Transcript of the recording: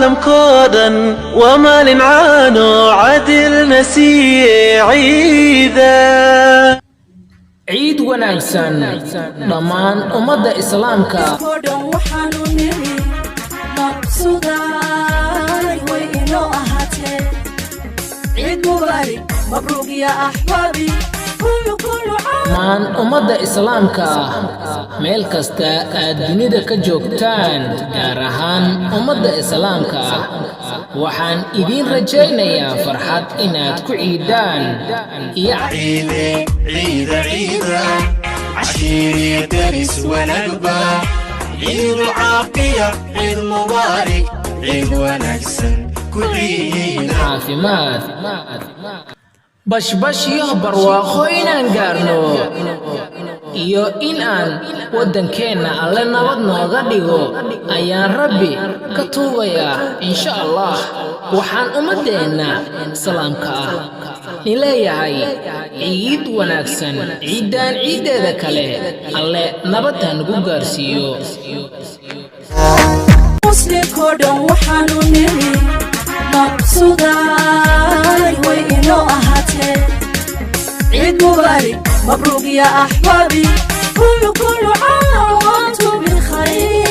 عالم كودا وما لنعانو عدل نسي عيدا عيد وناكسن ضمان أمد إسلامك عيد مبارك مبروك يا أحبابي maan ummadda islaamka meel kasta aad dunida ka joogtaan gaar ahaan ummadda islaamka waxaan idin rajaynayaa farxad inaad ku ciidaan iyo ciida عشيري درس ونقبة عيد عافية عيد مبارك عيد ونكسن كل عيد عافيمات بشبش يخبر واخوينا نقارنو iyo in aan wadankeena alle nabad nooga dhigo ayaan rabbi ka tuugayaa insha Allah waxaan ummadeena salaamka ah nileeyahay ciid wanaagsan ciidan ciideeda kale alle nabadda nagu gaarsiiyo muslimko dhan waxaanu nimi maqsuuday way inoo ahaatee عيد مبارك مبروك يا أحبابي كل عام وأنتم بالخير